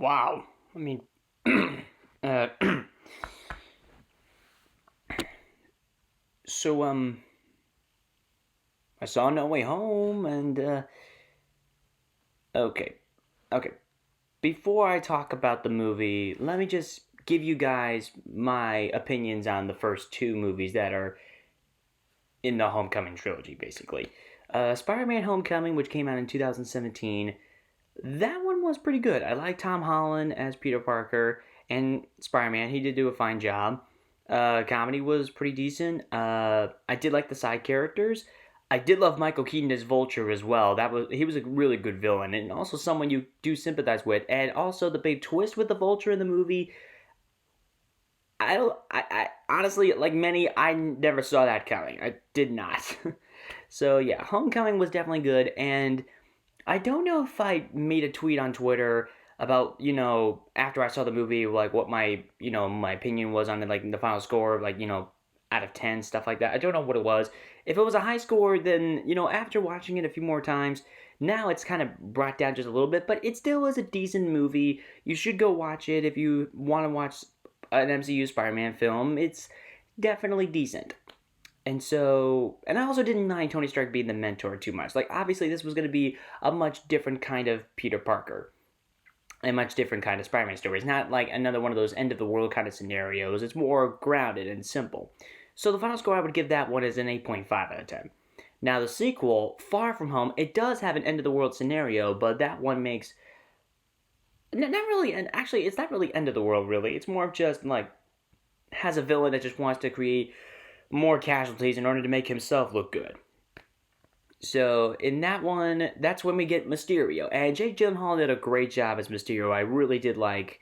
Wow. I mean, uh, so, I saw No Way Home, and, okay. Okay. Before I talk about the movie, let me just give you guys my opinions on the first two movies that are in the Homecoming trilogy, basically. Spider-Man Homecoming, which came out in 2017, that one was pretty good. I like Tom Holland as Peter Parker and Spider-Man. He did do a fine job. Comedy was pretty decent. I did like the side characters. I did love Michael Keaton as Vulture as well. He was a really good villain and also someone you do sympathize with. And also the big twist with the Vulture in the movie. I don't. I honestly, like many, I never saw that coming. I did not. So yeah, Homecoming was definitely good, and I don't know if I made a tweet on Twitter about, after I saw the movie, like what my opinion was on it, like the final score, like, out of 10, stuff like that. I don't know what it was. If it was a high score, then, after watching it a few more times, now it's kind of brought down just a little bit, but it still is a decent movie. You should go watch it if you want to watch an MCU Spider-Man film. It's definitely decent. And I also didn't mind Tony Stark being the mentor too much. Like, obviously, this was going to be a much different kind of Peter Parker, a much different kind of Spider-Man story. It's not like another one of those end-of-the-world kind of scenarios. It's more grounded and simple. So the final score I would give that one is an 8.5 out of 10. Now, the sequel, Far From Home, it does have an end-of-the-world scenario, but that one makes... Not really, and actually, it's not really end-of-the-world, really. It's more of just, like, has a villain that just wants to create more casualties in order to make himself look good. So in that one, that's when we get Mysterio, and Jake Gyllenhaal did a great job as Mysterio. I really did like,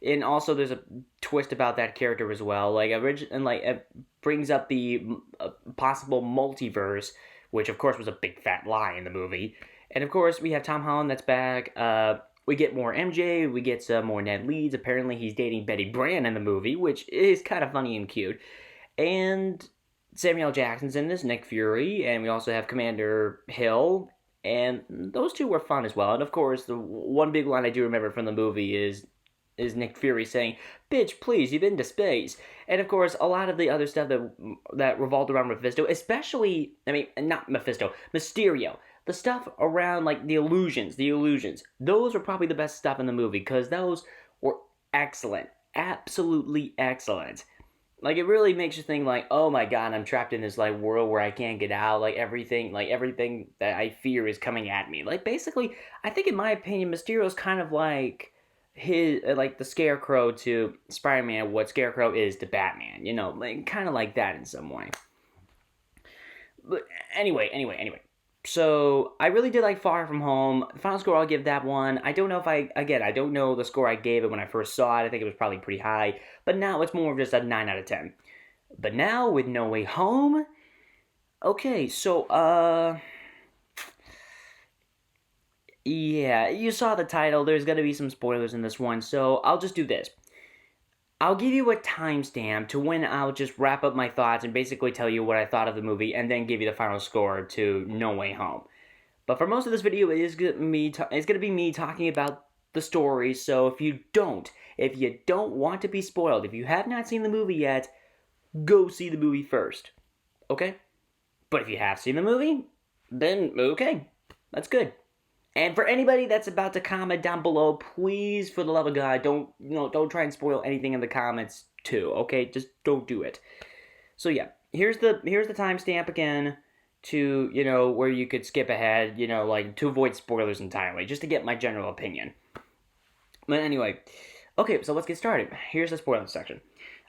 and also there's a twist about that character as well. It brings up the possible multiverse, which of course was a big fat lie in the movie. And of course we have Tom Holland that's back. We get more MJ. We get some more Ned Leeds. Apparently he's dating Betty Brant in the movie, which is kind of funny and cute. And Samuel L. Jackson's in this, Nick Fury, and we also have Commander Hill, and those two were fun as well. And of course, the one big line I do remember from the movie is Nick Fury saying, "Bitch, please, you've been to space." And of course, a lot of the other stuff that revolved around Mephisto, especially, not Mephisto, Mysterio. The stuff around, like, the illusions, those were probably the best stuff in the movie, because those were excellent. Absolutely excellent. Like, it really makes you think, like, oh my god, I'm trapped in this, like, world where I can't get out. Everything that I fear is coming at me. Like, basically, I think, in my opinion, Mysterio's kind of like the Scarecrow to Spider-Man, what Scarecrow is to Batman. Kind of like that in some way. But anyway. So, I really did like Far From Home. The final score, I'll give that one. I don't know I don't know the score I gave it when I first saw it. I think it was probably pretty high. But now it's more of just a 9 out of 10. But now, with No Way Home... Okay, so, yeah, you saw the title. There's going to be some spoilers in this one. So, I'll just do this. I'll give you a timestamp to when I'll just wrap up my thoughts and basically tell you what I thought of the movie, and then give you the final score to No Way Home. But for most of this video, it's going to be me talking about the story. So if you don't want to be spoiled, if you have not seen the movie yet, go see the movie first. Okay? But if you have seen the movie, then okay, that's good. And for anybody that's about to comment down below, please, for the love of God, don't try and spoil anything in the comments too. Okay, just don't do it. So yeah, here's the timestamp again to where you could skip ahead, to avoid spoilers entirely, just to get my general opinion. But anyway, okay, so let's get started. Here's the spoiler section.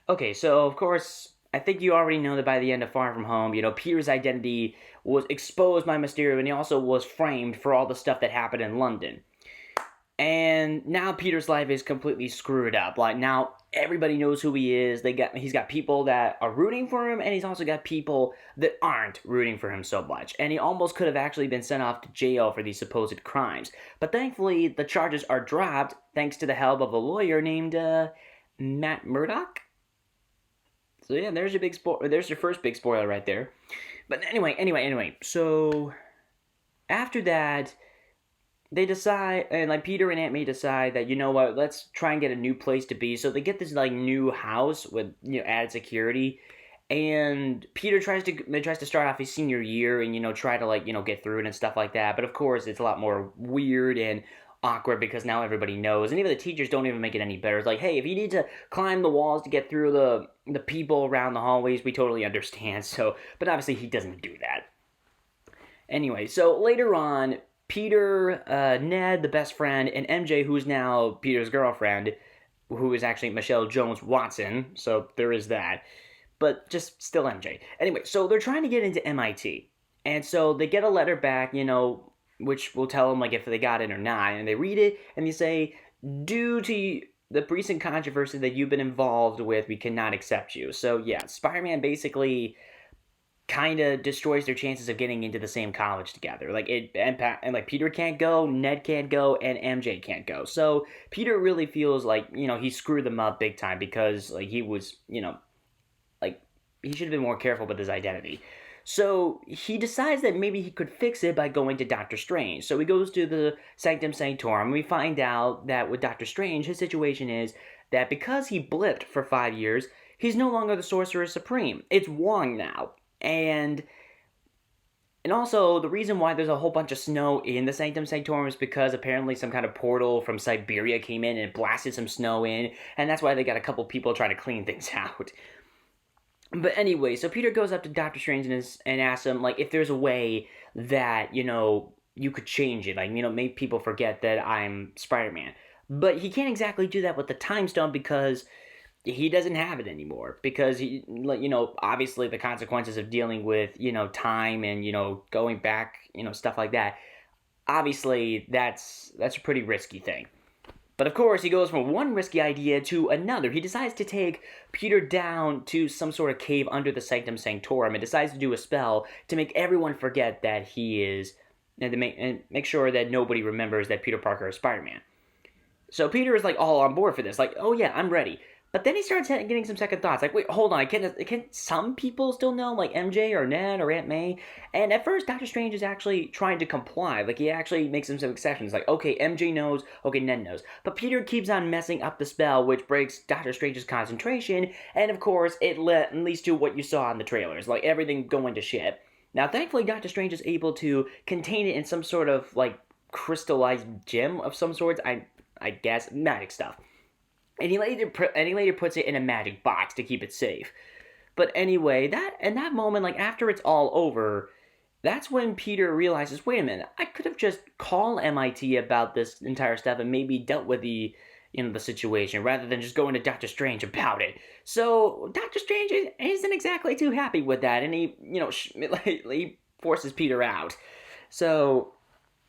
Okay, so of course, I think you already know that by the end of Far From Home, Peter's identity was exposed by Mysterio, and he also was framed for all the stuff that happened in London. And now Peter's life is completely screwed up. Like, now everybody knows who he is. He's got people that are rooting for him, and he's also got people that aren't rooting for him so much. And he almost could have actually been sent off to jail for these supposed crimes. But thankfully, the charges are dropped thanks to the help of a lawyer named Matt Murdock. So yeah, there's your first big spoiler right there. But anyway. So after that, they decide, and like Peter and Aunt May decide that, you know what, let's try and get a new place to be. So they get this like new house with, added security. And Peter tries to start off his senior year and, try to like, get through it and stuff like that. But of course it's a lot more weird and awkward because now everybody knows, and even the teachers don't even make it any better. It's like, hey, if you need to climb the walls to get through the people around the hallways, we totally understand. So, but obviously he doesn't do that. Anyway, so later on, Peter, Ned, the best friend, and MJ, who's now Peter's girlfriend, who is actually Michelle Jones Watson, so there is that, but just still MJ. Anyway, so they're trying to get into MIT, and so they get a letter back, which will tell them like if they got in or not, and they read it, and they say, due to the recent controversy that you've been involved with, we cannot accept you. So yeah, Spider-Man basically kind of destroys their chances of getting into the same college together. Like and like Peter can't go, Ned can't go, and MJ can't go. So Peter really feels like, he screwed them up big time because like he was, like he should have been more careful with his identity. So he decides that maybe he could fix it by going to Doctor Strange. So he goes to the Sanctum Sanctorum, and we find out that with Doctor Strange, his situation is that because he blipped for 5 years, he's no longer the Sorcerer Supreme. It's Wong now. And also, the reason why there's a whole bunch of snow in the Sanctum Sanctorum is because apparently some kind of portal from Siberia came in and blasted some snow in, and that's why they got a couple people trying to clean things out. But anyway, so Peter goes up to Doctor Strange and asks him, like, if there's a way that, you could change it. Like, make people forget that I'm Spider-Man. But he can't exactly do that with the Time Stone because he doesn't have it anymore, because he, obviously the consequences of dealing with, time and, going back, stuff like that. Obviously, that's a pretty risky thing. But of course, he goes from one risky idea to another. He decides to take Peter down to some sort of cave under the Sanctum Sanctorum and decides to do a spell to make everyone forget that he is, and make sure that nobody remembers that Peter Parker is Spider-Man. So Peter is like all on board for this, like, oh yeah, I'm ready. But then he starts getting some second thoughts. Like, wait, hold on. Can some people still know, like MJ or Ned or Aunt May? And at first, Doctor Strange is actually trying to comply. Like, he actually makes some exceptions. Like, okay, MJ knows. Okay, Ned knows. But Peter keeps on messing up the spell, which breaks Doctor Strange's concentration. And of course, it leads to what you saw in the trailers. Like, everything going to shit. Now, thankfully, Doctor Strange is able to contain it in some sort of, like, crystallized gem of some sorts. I guess magic stuff. And he later puts it in a magic box to keep it safe. But anyway, that moment, like after it's all over, that's when Peter realizes, wait a minute, I could have just called MIT about this entire stuff and maybe dealt with the situation rather than just going to Doctor Strange about it. So Doctor Strange isn't exactly too happy with that, and he he forces Peter out. So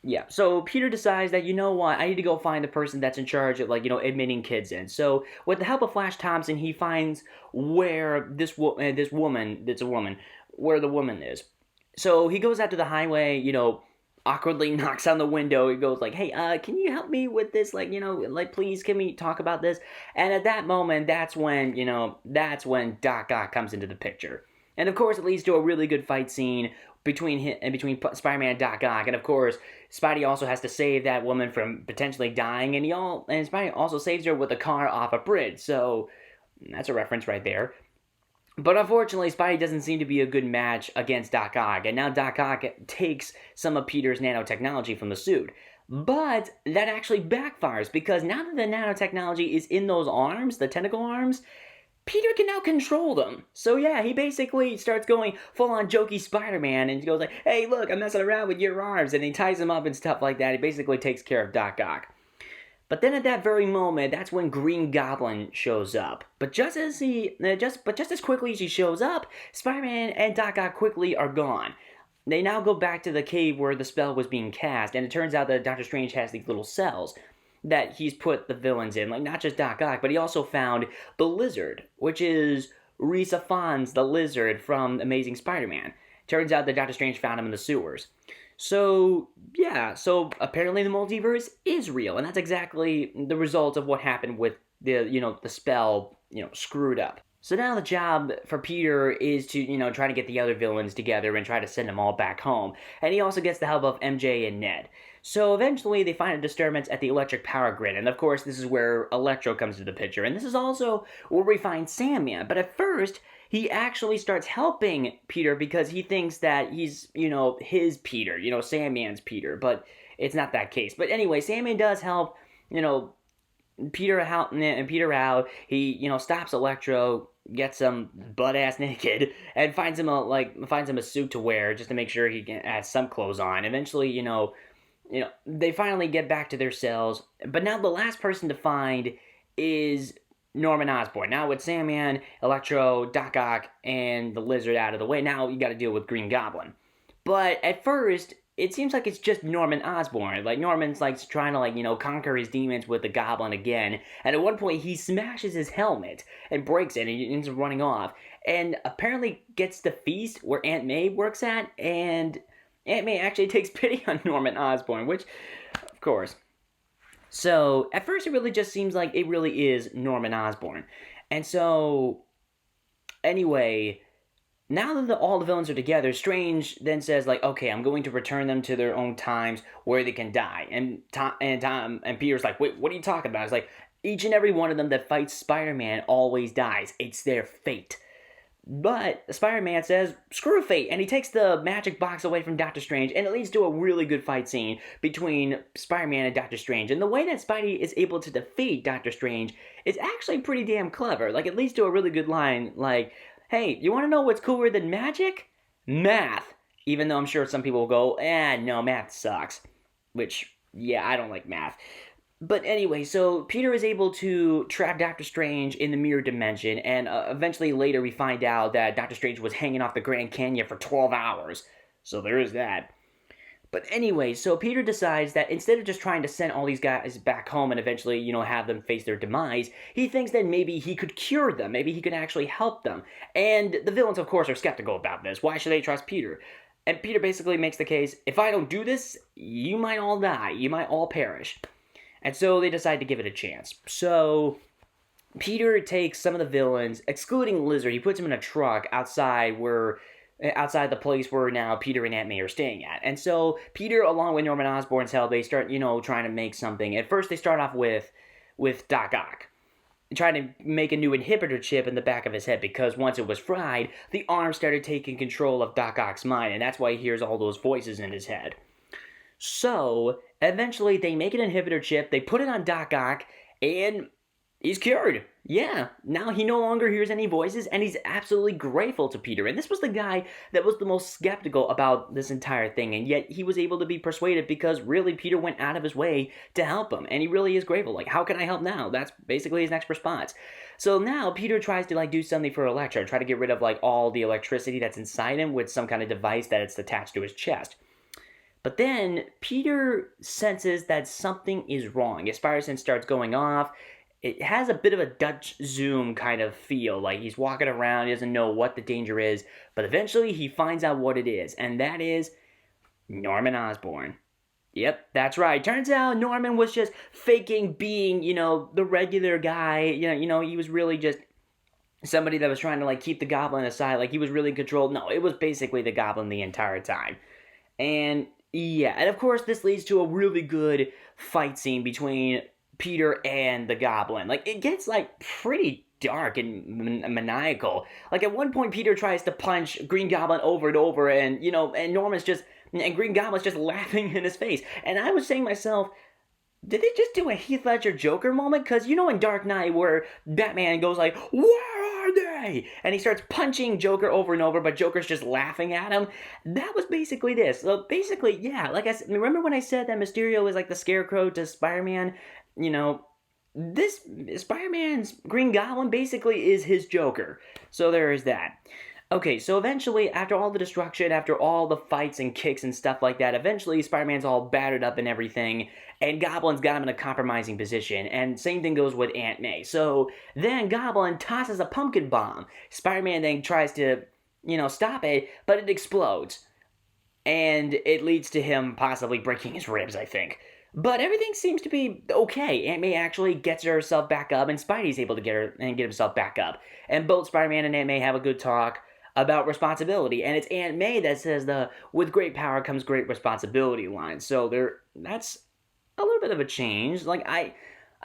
yeah, so Peter decides that, you know what, I need to go find the person that's in charge of, like, admitting kids in. So, with the help of Flash Thompson, he finds where where the woman is. So, he goes out to the highway, awkwardly knocks on the window. He goes like, hey, can you help me with this? Like, please, can we talk about this? And at that moment, that's when Doc Ock comes into the picture. And of course, it leads to a really good fight scene between Spider-Man and Doc Ock. And of course, Spidey also has to save that woman from potentially dying, and Spidey also saves her with a car off a bridge. So that's a reference right there. But unfortunately, Spidey doesn't seem to be a good match against Doc Ock, and now Doc Ock takes some of Peter's nanotechnology from the suit. But that actually backfires, because now that the nanotechnology is in those arms, the tentacle arms, Peter can now control them. So yeah, he basically starts going full-on jokey Spider-Man, and he goes like, hey, look, I'm messing around with your arms, and he ties them up and stuff like that. He basically takes care of Doc Ock. But then at that very moment, that's when Green Goblin shows up. But just as quickly as he shows up, Spider-Man and Doc Ock quickly are gone. They now go back to the cave where the spell was being cast, and it turns out that Doctor Strange has these little cells that he's put the villains in, like not just Doc Ock, but he also found the Lizard, which is Risa Fons, the Lizard from Amazing Spider-Man. Turns out that Doctor Strange found him in the sewers. So, yeah, so apparently the multiverse is real, and that's exactly the result of what happened with the spell, screwed up. So now the job for Peter is to, try to get the other villains together and try to send them all back home. And he also gets the help of MJ and Ned. So eventually they find a disturbance at the electric power grid. And of course, this is where Electro comes into the picture. And this is also where we find Sandman. But at first, he actually starts helping Peter because he thinks that he's, his Peter, Sandman's Peter. But it's not that case. But anyway, Sandman does help, Peter out. He, stops Electro, gets him butt ass naked, and finds him a suit to wear just to make sure he has some clothes on. Eventually, they finally get back to their cells. But now the last person to find is Norman Osborn. Now with Sandman, Electro, Doc Ock, and the Lizard out of the way, now you got to deal with Green Goblin. But at first, it seems like it's just Norman Osborn. Like, Norman's, trying to, conquer his demons with the Goblin again. And at one point, he smashes his helmet and breaks it, and he ends up running off. And apparently gets the feast where Aunt May works at, and Aunt May actually takes pity on Norman Osborn, which, of course. So, at first, it really just seems like it really is Norman Osborn. And so, anyway, now that all the villains are together, Strange then says, okay, I'm going to return them to their own times where they can die. And Tom and Peter's like, wait, what are you talking about? It's like, each and every one of them that fights Spider-Man always dies. It's their fate. But Spider-Man says, screw fate, and he takes the magic box away from Doctor Strange, and it leads to a really good fight scene between Spider-Man and Doctor Strange. And the way that Spidey is able to defeat Doctor Strange is actually pretty damn clever. It leads to a really good line, hey, you want to know what's cooler than magic? Math. Even though I'm sure some people will go, no, math sucks. Which, yeah, I don't like math. But anyway, so Peter is able to trap Doctor Strange in the mirror dimension, and eventually later we find out that Doctor Strange was hanging off the Grand Canyon for 12 hours. So there is that. But anyway, so Peter decides that instead of just trying to send all these guys back home and eventually, have them face their demise, he thinks that maybe he could cure them. Maybe he could actually help them. And the villains, of course, are skeptical about this. Why should they trust Peter? And Peter basically makes the case, if I don't do this, you might all die. You might all perish. And so they decide to give it a chance. So Peter takes some of the villains, excluding Lizard, he puts him in a truck outside the place where now Peter and Aunt May are staying at. And so Peter, along with Norman Osborn's help, they start, trying to make something. At first they start off with Doc Ock, trying to make a new inhibitor chip in the back of his head, because once it was fried, the arm started taking control of Doc Ock's mind, and that's why he hears all those voices in his head. So, eventually, they make an inhibitor chip, they put it on Doc Ock, and he's cured. Yeah, now he no longer hears any voices, and he's absolutely grateful to Peter. And this was the guy that was the most skeptical about this entire thing, and yet he was able to be persuaded because really Peter went out of his way to help him, and he really is grateful. How can I help now? That's basically his next response. So now Peter tries to do something for Electro, try to get rid of all the electricity that's inside him with some kind of device that's attached to his chest. But then Peter senses that something is wrong. His spider sense starts going off. It has a bit of a Dutch zoom kind of feel. He's walking around, he doesn't know what the danger is. But eventually he finds out what it is. And that is Norman Osborn. Yep, that's right. Turns out Norman was just faking being, the regular guy. He was really just somebody that was trying to, keep the Goblin aside. He was really in control. No, it was basically the Goblin the entire time. And yeah, and of course this leads to a really good fight scene between Peter and the Goblin. It gets pretty dark and maniacal. At one point Peter tries to punch Green Goblin over and over, and and Green Goblin's just laughing in his face. And I was saying to myself, did they just do a Heath Ledger Joker moment? Because in Dark Knight where Batman goes where are they? And he starts punching Joker over and over, but Joker's just laughing at him. That was basically this. So basically, yeah, I said, remember when I said that Mysterio is the Scarecrow to Spider-Man? This Spider-Man's Green Goblin basically is his Joker. So there is that. Okay, so eventually, after all the destruction, after all the fights and kicks and stuff like that, eventually Spider-Man's all battered up and everything, and Goblin's got him in a compromising position, and same thing goes with Aunt May. So then Goblin tosses a pumpkin bomb. Spider-Man then tries to, stop it, but it explodes. And it leads to him possibly breaking his ribs, I think. But everything seems to be okay. Aunt May actually gets herself back up, and Spidey's able to get her and get himself back up. And both Spider-Man and Aunt May have a good talk about responsibility. And it's Aunt May that says the "with great power comes great responsibility" line. So that's a little bit of a change. Like I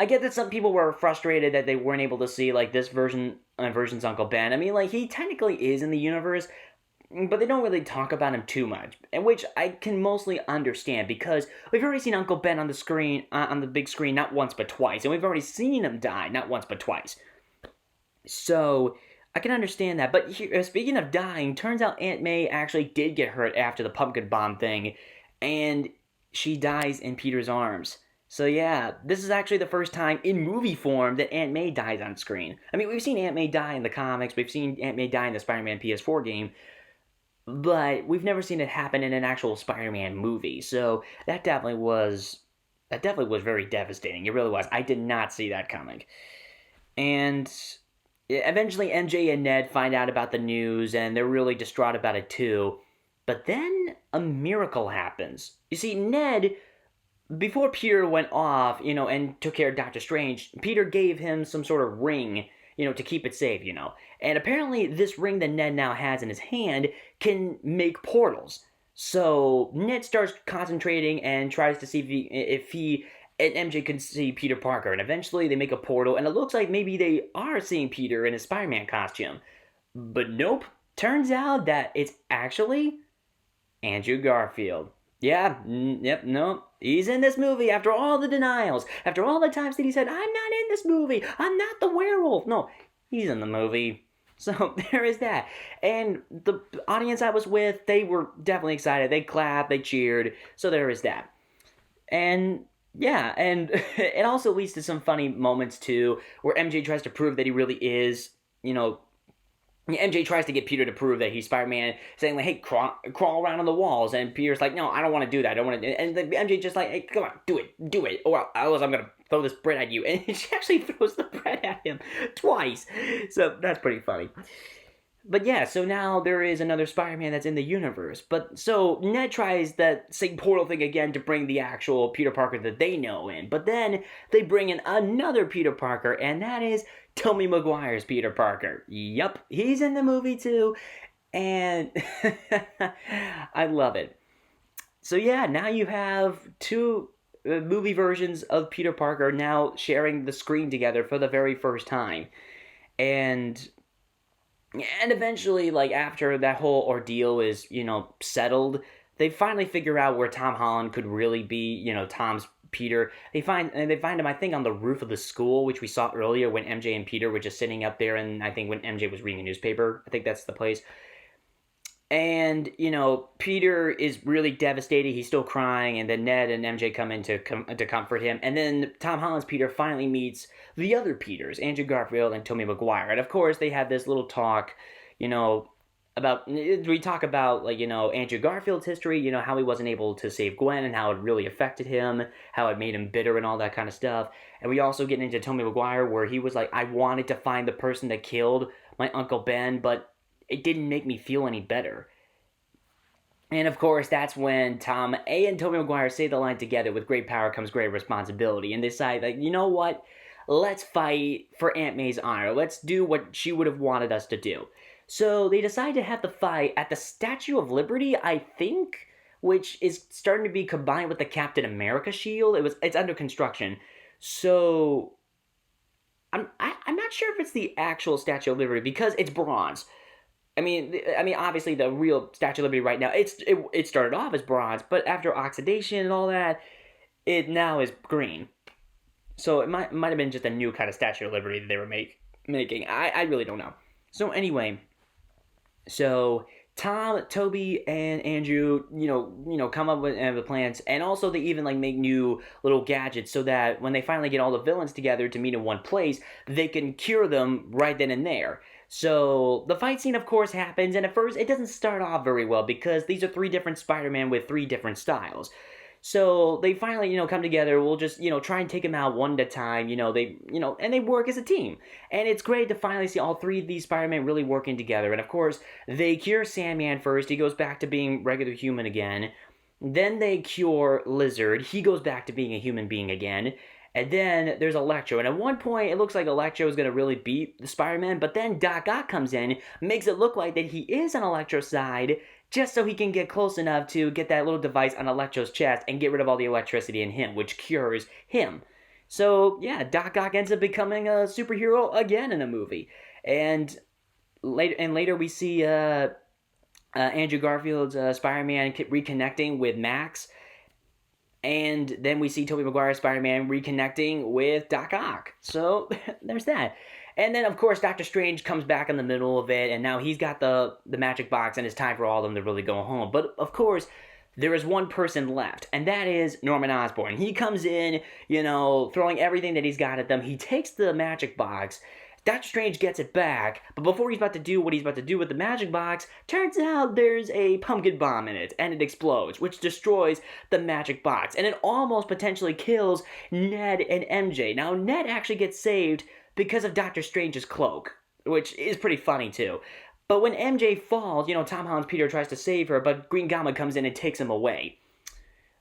get that some people were frustrated that they weren't able to see like this version's Uncle Ben. I mean, like he technically is in the universe, but they don't really talk about him too much, and which I can mostly understand because we've already seen Uncle Ben on the screen, on the big screen, not once but twice, and we've already seen him die not once but twice. So I can understand that. But here, speaking of dying, turns out Aunt May actually did get hurt after the pumpkin bomb thing, and she dies in Peter's arms. So yeah, this is actually the first time in movie form that Aunt May dies on screen. I mean, we've seen Aunt May die in the comics, we've seen Aunt May die in the Spider-Man PS4 game, but we've never seen it happen in an actual Spider-Man movie. So that definitely was very devastating. It really was. I did not see that coming. And eventually MJ and Ned find out about the news and they're really distraught about it too. But then a miracle happens. You see, Ned, before Peter went off, and took care of Doctor Strange, Peter gave him some sort of ring, to keep it safe. And apparently this ring that Ned now has in his hand can make portals. So Ned starts concentrating and tries to see if he and MJ can see Peter Parker. And eventually they make a portal, and it looks like maybe they are seeing Peter in his Spider-Man costume. But nope. Turns out that it's actually Andrew Garfield. Yeah, yep, no. He's in this movie after all the denials. After all the times that he said, "I'm not in this movie. I'm not the werewolf." No, he's in the movie. So there is that. And the audience I was with, they were definitely excited. They clapped, they cheered. So there is that. And yeah, and it also leads to some funny moments too, where MJ tries to prove that he really is, MJ tries to get Peter to prove that he's Spider-Man, saying like, "Hey, crawl around on the walls," and Peter's like, "No, I don't want to do that. I don't want to." And MJ just like, "Hey, come on, do it, or else I'm gonna throw this bread at you." And she actually throws the bread at him twice. So that's pretty funny. But yeah, so now there is another Spider-Man that's in the universe. But so Ned tries that same portal thing again to bring the actual Peter Parker that they know in. But then they bring in another Peter Parker, and that is Tobey Maguire's Peter Parker. Yup, he's in the movie too. And I love it. So yeah, now you have two movie versions of Peter Parker now sharing the screen together for the very first time. And eventually, like, after that whole ordeal is, settled, they finally figure out where Tom Holland could really be, Tom's Peter. They find him, I think, on the roof of the school, which we saw earlier when MJ and Peter were just sitting up there, and I think when MJ was reading a newspaper. I think that's the place. And, Peter is really devastated. He's still crying, and then Ned and MJ come in to comfort him. And then Tom Holland's Peter finally meets the other Peters, Andrew Garfield and Tobey Maguire. And, of course, they have this little talk, we talk about, like, Andrew Garfield's history, how he wasn't able to save Gwen and how it really affected him, how it made him bitter and all that kind of stuff. And we also get into Tobey Maguire, where he was like, "I wanted to find the person that killed my Uncle Ben, but it didn't make me feel any better." And of course, that's when Tom and Tobey Maguire say the line together, "With great power comes great responsibility," and decide, like, you know what? Let's fight for Aunt May's honor. Let's do what she would have wanted us to do. So they decide to have the fight at the Statue of Liberty, I think, which is starting to be combined with the Captain America shield. It's under construction. So I'm not sure if it's the actual Statue of Liberty because it's bronze. I mean, obviously the real Statue of Liberty right now, it started off as bronze, but after oxidation and all that, it now is green. So it might have been just a new kind of Statue of Liberty that they were making. I really don't know. So anyway, so Tom, Toby, and Andrew, come up with the plans, and also they even like make new little gadgets so that when they finally get all the villains together to meet in one place, they can cure them right then and there. So the fight scene, of course, happens, and at first it doesn't start off very well because these are three different Spider-Man with three different styles. So they finally, come together. We'll just, try and take them out one at a time. And they work as a team. And it's great to finally see all three of these Spider-Man really working together. And of course, they cure Sandman first. He goes back to being regular human again. Then they cure Lizard. He goes back to being a human being again. And then there's Electro. And at one point, it looks like Electro is going to really beat the Spider-Man. But then Doc Ock comes in, makes it look like that he is on Electro's side, just so he can get close enough to get that little device on Electro's chest and get rid of all the electricity in him, which cures him. So, yeah, Doc Ock ends up becoming a superhero again in the movie. And later we see Andrew Garfield's Spider-Man reconnecting with Max, and then we see Tobey Maguire's Spider-Man reconnecting with Doc Ock. So there's that. And then, of course, Doctor Strange comes back in the middle of it, and now he's got the magic box, and it's time for all of them to really go home. But, of course, there is one person left, and that is Norman Osborn. He comes in, throwing everything that he's got at them. He takes the magic box. Doctor Strange gets it back, but before he's about to do what he's about to do with the magic box, turns out there's a pumpkin bomb in it, and it explodes, which destroys the magic box, and it almost potentially kills Ned and MJ. Now, Ned actually gets saved because of Doctor Strange's cloak, which is pretty funny, too. But when MJ falls, Tom Holland's Peter tries to save her, but Green Goblin comes in and takes him away.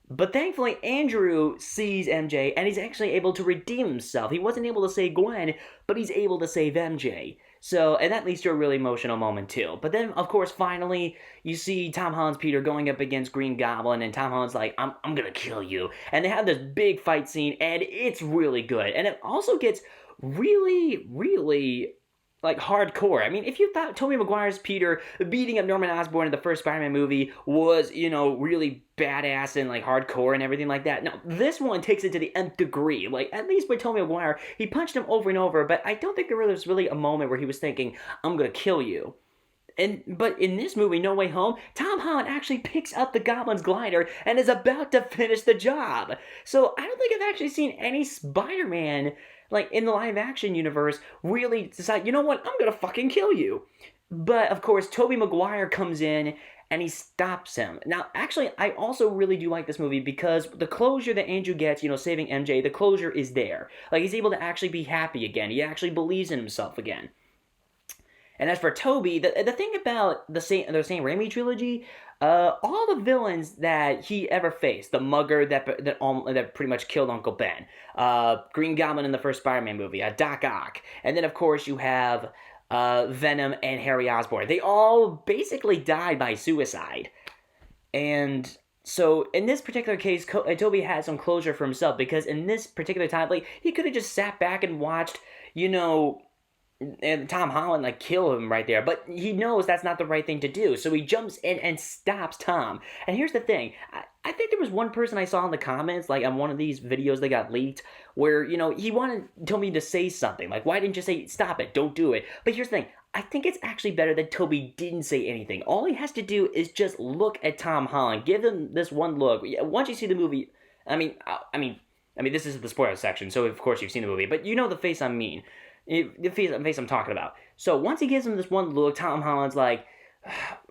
But thankfully, Andrew sees MJ, and he's actually able to redeem himself. He wasn't able to save Gwen, but he's able to save MJ. So, and that leads to a really emotional moment, too. But then, of course, finally, you see Tom Holland's Peter going up against Green Goblin, and Tom Holland's like, I'm gonna kill you. And they have this big fight scene, and it's really good. And it also gets really, really hardcore. I mean, if you thought Tobey Maguire's Peter beating up Norman Osborn in the first Spider-Man movie was, really badass and hardcore and everything like that. No, this one takes it to the nth degree. At least with Tobey Maguire, he punched him over and over, but I don't think there was really a moment where he was thinking, I'm gonna kill you. But in this movie, No Way Home, Tom Holland actually picks up the Goblin's glider and is about to finish the job. So I don't think I've actually seen any Spider-Man in the live-action universe, really decide, you know what, I'm gonna fucking kill you. But, of course, Tobey Maguire comes in, and he stops him. Now, actually, I also really do like this movie because the closure that Andrew gets, saving MJ, the closure is there. He's able to actually be happy again. He actually believes in himself again. And as for Tobey, the thing about the Sam Raimi trilogy, all the villains that he ever faced, the mugger that pretty much killed Uncle Ben, Green Goblin in the first Spider-Man movie, Doc Ock, and then of course you have Venom and Harry Osborn. They all basically died by suicide. And so in this particular case, Tobey had some closure for himself because in this particular time, he could have just sat back and watched, and Tom Holland kill him right there, but he knows that's not the right thing to do, so he jumps in and stops Tom. And here's the thing, I think there was one person I saw in the comments, on one of these videos that got leaked, where, he wanted Tobey to say something, why didn't you say, stop it, don't do it? But here's the thing, I think it's actually better that Tobey didn't say anything. All he has to do is just look at Tom Holland, give him this one look. Once you see the movie, I mean, this is the spoiler section, so of course you've seen the movie, but you know the face I mean. The face I'm talking about. So once he gives him this one look, Tom Holland's like,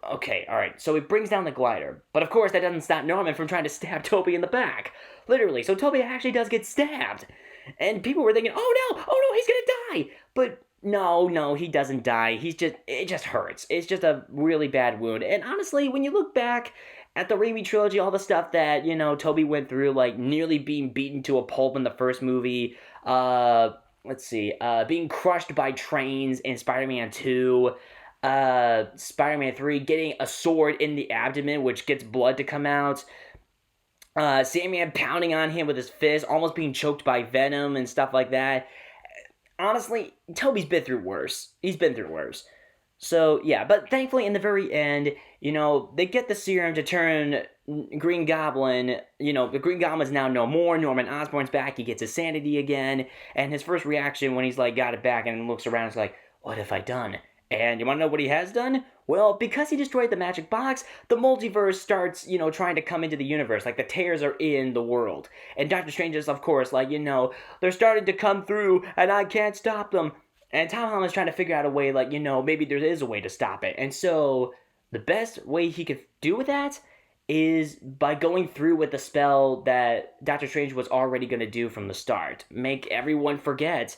okay, alright. So he brings down the glider. But of course that doesn't stop Norman from trying to stab Tobey in the back. Literally. So Tobey actually does get stabbed. And people were thinking, oh no, he's gonna die. But no, he doesn't die. It just hurts. It's just a really bad wound. And honestly, when you look back at the Raimi trilogy, all the stuff that, Tobey went through, nearly being beaten to a pulp in the first movie, being crushed by trains in Spider-Man 2, Spider-Man 3, getting a sword in the abdomen, which gets blood to come out, Sandman pounding on him with his fist, almost being choked by Venom and stuff like that. Honestly, Tobey's been through worse. He's been through worse. So, yeah, but thankfully in the very end, they get the serum to turn Green Goblin, the Green Goblin's now no more, Norman Osborn's back, he gets his sanity again, and his first reaction when he's got it back and looks around is what have I done? And you want to know what he has done? Well, because he destroyed the magic box, the multiverse starts, trying to come into the universe, the tears are in the world. And Doctor Strange is, of course, they're starting to come through, and I can't stop them. And Tom Holland's trying to figure out a way, maybe there is a way to stop it. And so, the best way he could do with that is by going through with the spell that Doctor Strange was already going to do from the start. Make everyone forget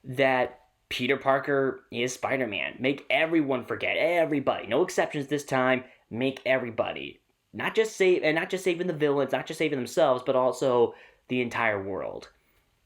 that Peter Parker is Spider-Man. Make everyone forget. Everybody. No exceptions this time. Make everybody. not just saving the villains, not just saving themselves, but also the entire world.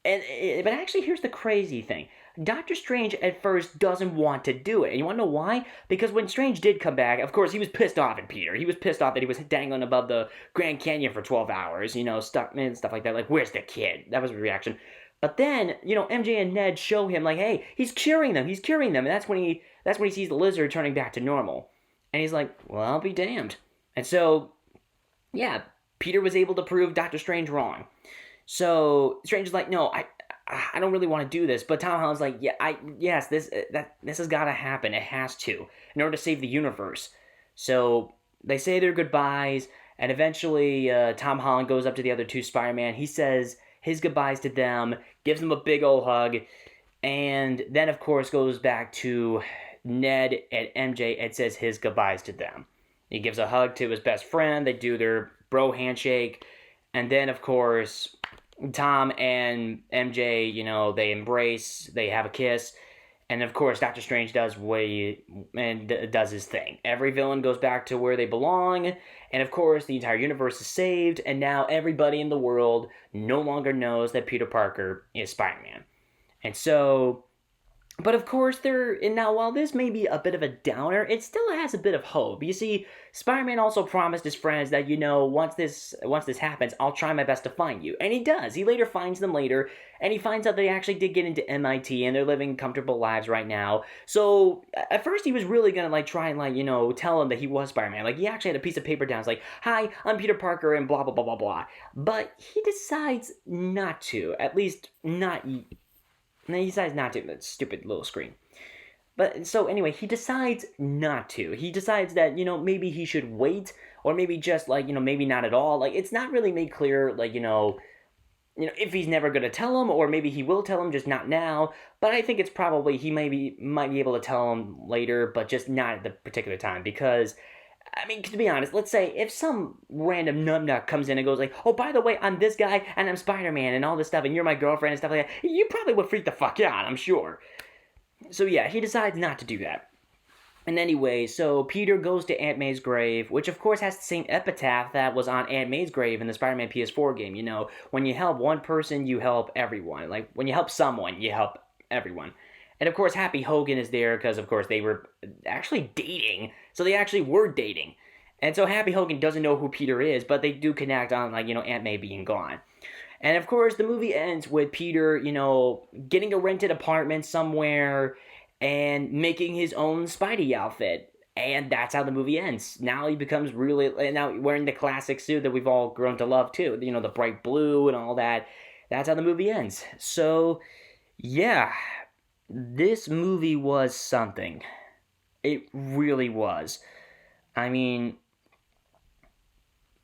But actually, here's the crazy thing. Doctor Strange at first doesn't want to do it. And you want to know why? Because when Strange did come back, of course, he was pissed off at Peter. He was pissed off that he was dangling above the Grand Canyon for 12 hours, stuck and stuff like that. Like, where's the kid? That was his reaction. But then, MJ and Ned show him, like, hey, he's curing them. He's curing them. And that's when he sees the lizard turning back to normal. And he's like, well, I'll be damned. And so, yeah, Peter was able to prove Doctor Strange wrong. So Strange is like, no, I don't really want to do this. But Tom Holland's like, yes, this has got to happen. It has to, in order to save the universe. So they say their goodbyes, and eventually Tom Holland goes up to the other two Spider-Man. He says his goodbyes to them, gives them a big old hug, and then of course goes back to Ned and MJ and says his goodbyes to them. He gives a hug to his best friend. They do their bro handshake, and then of course Tom and MJ, they embrace, they have a kiss, and of course Doctor Strange does does his thing. Every villain goes back to where they belong, and of course the entire universe is saved, and now everybody in the world no longer knows that Peter Parker is Spider-Man. And so, but of course, and now while this may be a bit of a downer, it still has a bit of hope. You see, Spider-Man also promised his friends that, once this happens, I'll try my best to find you. And he does. He later finds them later, and he finds out they actually did get into MIT, and they're living comfortable lives right now. So, at first he was really gonna, try and, tell him that he was Spider-Man. He actually had a piece of paper down. It's like, hi, I'm Peter Parker, and blah, blah, blah, blah, blah. But he decides not to. At least, not... And he decides not to. That stupid little screen. But so anyway, he decides not to. He decides that, maybe he should wait, or maybe just maybe not at all. It's not really made clear, if he's never gonna tell him, or maybe he will tell him, just not now. But I think it's probably he might be able to tell him later, but just not at the particular time, because I mean, to be honest, let's say if some random numbnut comes in and goes like, oh, by the way, I'm this guy, and I'm Spider-Man, and all this stuff, and you're my girlfriend, and stuff like that, you probably would freak the fuck out, I'm sure. So yeah, he decides not to do that. And anyway, so Peter goes to Aunt May's grave, which of course has the same epitaph that was on Aunt May's grave in the Spider-Man PS4 game. When you help one person, you help everyone. When you help someone, you help everyone. And of course, Happy Hogan is there because, of course, they were actually dating. So they actually were dating. And so Happy Hogan doesn't know who Peter is, but they do connect on, Aunt May being gone. And of course, the movie ends with Peter, getting a rented apartment somewhere and making his own Spidey outfit. And that's how the movie ends. Now he becomes now wearing the classic suit that we've all grown to love too. The bright blue and all that. That's how the movie ends. So, yeah. This movie was something. It really was. I mean,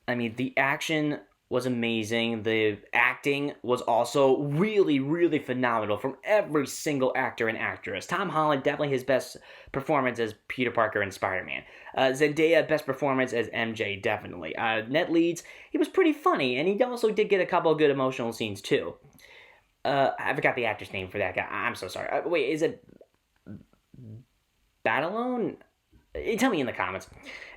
the action was amazing. The acting was also really, really phenomenal from every single actor and actress. Tom Holland, definitely his best performance as Peter Parker and Spider-Man. Zendaya, best performance as MJ, definitely. Ned Leeds, he was pretty funny, and he also did get a couple of good emotional scenes, too. I forgot the actor's name for that guy. I'm so sorry. Wait, is it Batalone? Tell me in the comments.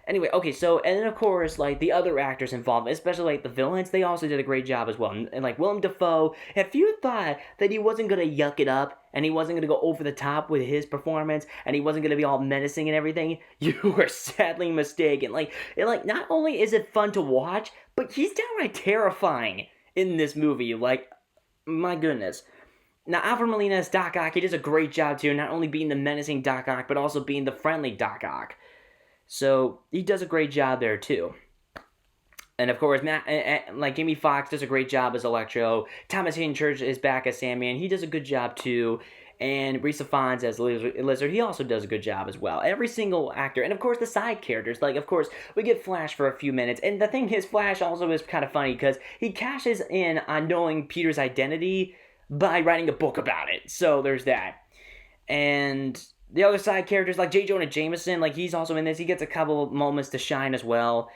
Anyway, okay, so, and then of course, the other actors involved, especially, the villains, they also did a great job as well. And Willem Dafoe, if you thought that he wasn't gonna yuck it up, and he wasn't gonna go over the top with his performance, and he wasn't gonna be all menacing and everything, you were sadly mistaken. Not only is it fun to watch, but he's downright terrifying in this movie. My goodness. Now, Alfred Molina as Doc Ock, he does a great job, too, not only being the menacing Doc Ock, but also being the friendly Doc Ock. So, he does a great job there, too. And, of course, Jamie Foxx does a great job as Electro. Thomas Hayden Church is back as Sandman. He does a good job, too. And Risa Fons as Lizard, he also does a good job as well. Every single actor. And, of course, the side characters. Of course, we get Flash for a few minutes. And the thing is, Flash also is kind of funny because he cashes in on knowing Peter's identity by writing a book about it. So, there's that. And the other side characters, like J. Jonah Jameson, he's also in this. He gets a couple of moments to shine as well.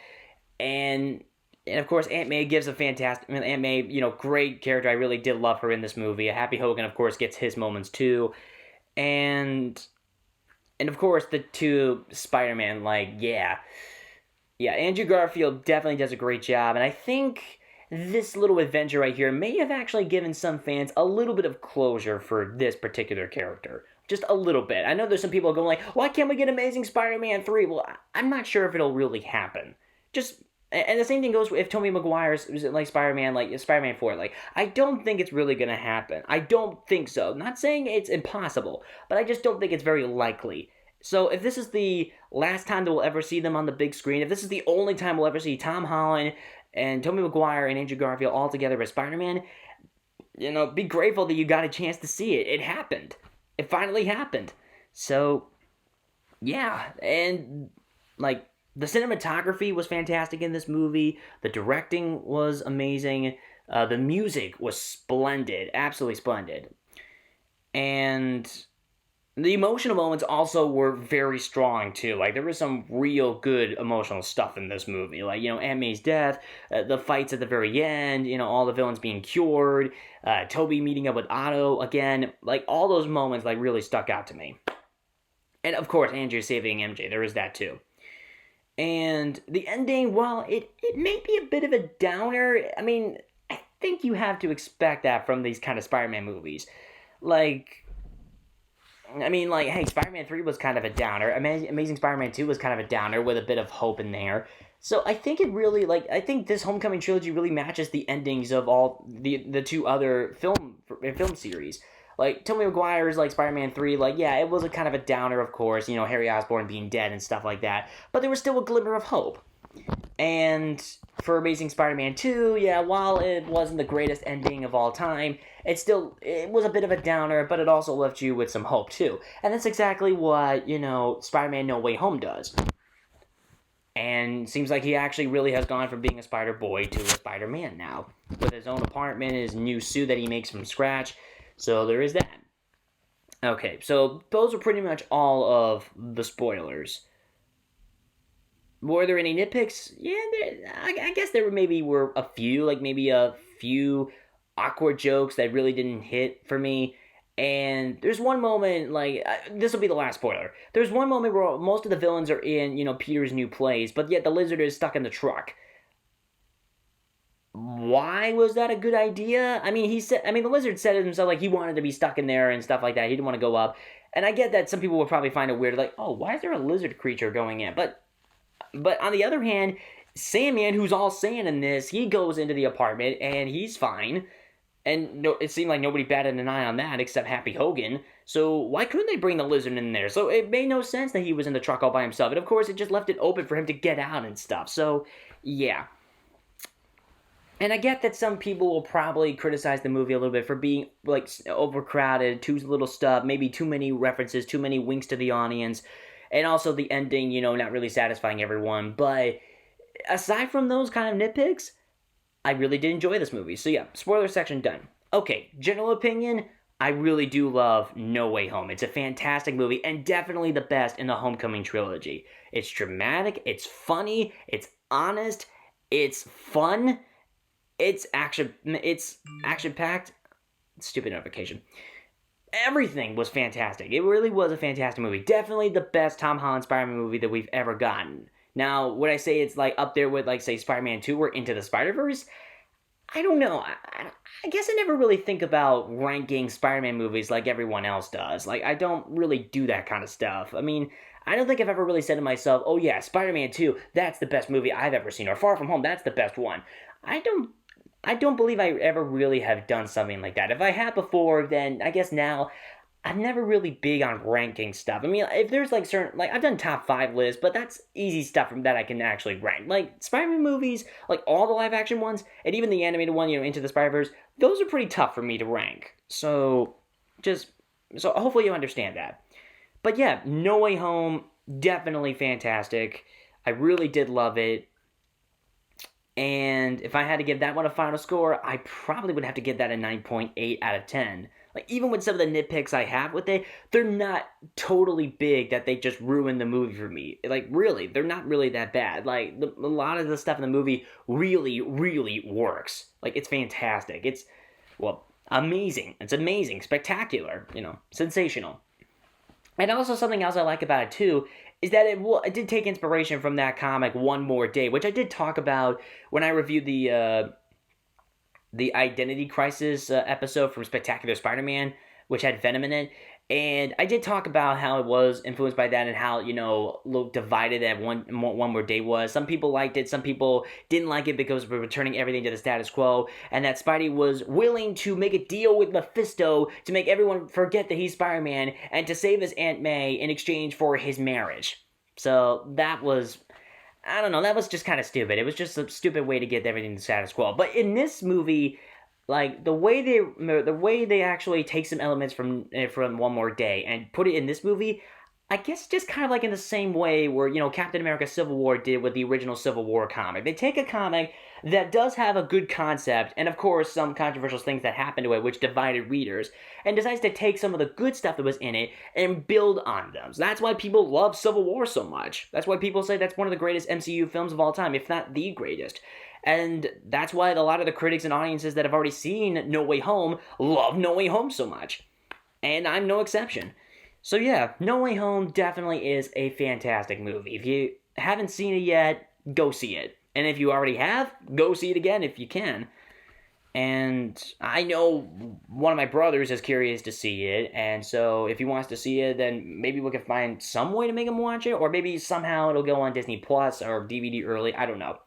And of course, Aunt May gives a fantastic... Aunt May, great character. I really did love her in this movie. Happy Hogan, of course, gets his moments, too. And of course, the two Spider-Man, yeah. Yeah, Andrew Garfield definitely does a great job, and I think this little adventure right here may have actually given some fans a little bit of closure for this particular character. Just a little bit. I know there's some people going like, why can't we get Amazing Spider-Man 3? Well, I'm not sure if it'll really happen. Just and the same thing goes if Tobey Maguire's like Spider-Man, like Spider-Man 4. Like, I don't think it's really gonna happen. I don't think so. I'm not saying it's impossible, but I just don't think it's very likely. So if this is the last time that we'll ever see them on the big screen, if this is the only time we'll ever see Tom Holland and Tobey Maguire and Andrew Garfield all together as Spider-Man, be grateful that you got a chance to see it. It happened. It finally happened. So, yeah. And, like, the cinematography was fantastic in this movie. The directing was amazing. The music was splendid. Absolutely splendid. And the emotional moments also were very strong too. Like there was some real good emotional stuff in this movie. Like Aunt May's death, the fights at the very end. All the villains being cured. Toby meeting up with Otto again. Like all those moments like really stuck out to me. And of course, Andrew saving MJ. There is that too. And the ending, well, it may be a bit of a downer. I mean, I think you have to expect that from these kind of Spider-Man movies. Hey, Spider-Man 3 was kind of a downer. Amazing Spider-Man 2 was kind of a downer with a bit of hope in there. So I think I think this Homecoming trilogy really matches the endings of all the two other film series. Like, Tobey Maguire's, like, Spider-Man 3, like, yeah, it was a kind of a downer, of course, Harry Osborn being dead and stuff like that. But there was still a glimmer of hope. And for Amazing Spider-Man 2, yeah, while it wasn't the greatest ending of all time, it was a bit of a downer, but it also left you with some hope too. And that's exactly what, Spider-Man No Way Home does. And seems like he actually really has gone from being a Spider-Boy to a Spider-Man now. With his own apartment, his new suit that he makes from scratch. So there is that. Okay, so those are pretty much all of the spoilers. Were there any nitpicks? Yeah, I guess there were a few, like maybe a few awkward jokes that really didn't hit for me. And there's one moment, like, this will be the last spoiler. There's one moment where most of the villains are in, Peter's new place, but yet the lizard is stuck in the truck. Why was that a good idea? The lizard said it himself, like, he wanted to be stuck in there and stuff like that. He didn't want to go up. And I get that some people will probably find it weird, like, oh, why is there a lizard creature going in? But on the other hand, Sandman, who's all sand in this, he goes into the apartment and he's fine. And no, it seemed like nobody batted an eye on that except Happy Hogan. So why couldn't they bring the lizard in there? So it made no sense that he was in the truck all by himself. And of course, it just left it open for him to get out and stuff. So, yeah. And I get that some people will probably criticize the movie a little bit for being, like, overcrowded, too little stuff, maybe too many references, too many winks to the audience. And also the ending, not really satisfying everyone. But aside from those kind of nitpicks, I really did enjoy this movie. So yeah, spoiler section done. Okay, general opinion, I really do love No Way Home. It's a fantastic movie and definitely the best in the Homecoming trilogy. It's dramatic, it's funny, it's honest, it's fun, it's action-packed. Stupid notification. Everything was fantastic. It really was a fantastic movie. Definitely the best Tom Holland Spider-Man movie that we've ever gotten. Now, would I say it's like up there with, like, say, Spider-Man 2 or Into the Spider-Verse? I don't know. I guess I never really think about ranking Spider-Man movies like everyone else does. Like, I don't really do that kind of stuff. I mean, I don't think I've ever really said to myself, oh yeah, Spider-Man 2, that's the best movie I've ever seen, or Far From Home, that's the best one. I don't believe I ever really have done something like that. If I have before, then I guess now I'm never really big on ranking stuff. I mean, if there's like certain, like I've done top 5 lists, but that's easy stuff that I can actually rank. Like Spider-Man movies, like all the live action ones, and even the animated one, Into the Spider-Verse, those are pretty tough for me to rank. So hopefully you understand that. But yeah, No Way Home, definitely fantastic. I really did love it. And if I had to give that one a final score, I probably would have to give that a 9.8 out of 10. Like, even with some of the nitpicks I have with it, they're not totally big that they just ruin the movie for me. Like, really, they're not really that bad. Like, a lot of the stuff in the movie really, really works. Like, it's fantastic. It's, well, amazing. It's amazing. Spectacular. Sensational. And also something else I like about it, too, is that it did take inspiration from that comic One More Day, which I did talk about when I reviewed the Identity Crisis episode from Spectacular Spider-Man, which had Venom in it. And I did talk about how it was influenced by that and how, divided that One More Day was. Some people liked it, some people didn't like it because we're returning everything to the status quo, and that Spidey was willing to make a deal with Mephisto to make everyone forget that he's Spider-Man and to save his Aunt May in exchange for his marriage. So that was, I don't know, that was just kind of stupid. It was just a stupid way to get everything to the status quo. But in this movie, like the way they actually take some elements from One More Day and put it in this movie, I guess just kind of like in the same way where, Captain America Civil War did with the original Civil War comic. They take a comic that does have a good concept, and of course some controversial things that happened to it which divided readers, and decides to take some of the good stuff that was in it and build on them. So that's why people love Civil War so much. That's why people say that's one of the greatest MCU films of all time, if not the greatest. And that's why a lot of the critics and audiences that have already seen No Way Home love No Way Home so much. And I'm no exception. So yeah, No Way Home definitely is a fantastic movie. If you haven't seen it yet, go see it. And if you already have, go see it again if you can. And I know one of my brothers is curious to see it, and so if he wants to see it, then maybe we can find some way to make him watch it, or maybe somehow it'll go on Disney Plus or DVD early, I don't know.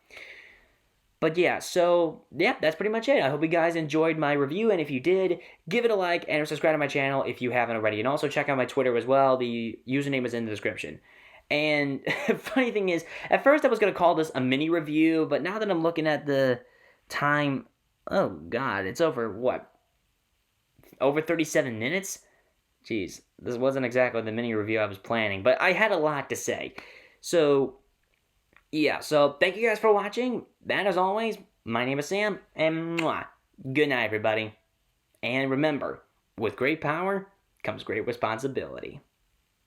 But yeah, so, yeah, that's pretty much it. I hope you guys enjoyed my review, and if you did, give it a like and subscribe to my channel if you haven't already. And also check out my Twitter as well. The username is in the description. And funny thing is, at first I was going to call this a mini review, but now that I'm looking at the time, oh god, it's over, what? Over 37 minutes? Jeez, this wasn't exactly the mini review I was planning, but I had a lot to say. So, yeah, so thank you guys for watching. And as always, my name is Sam, and good night, everybody. And remember, with great power comes great responsibility.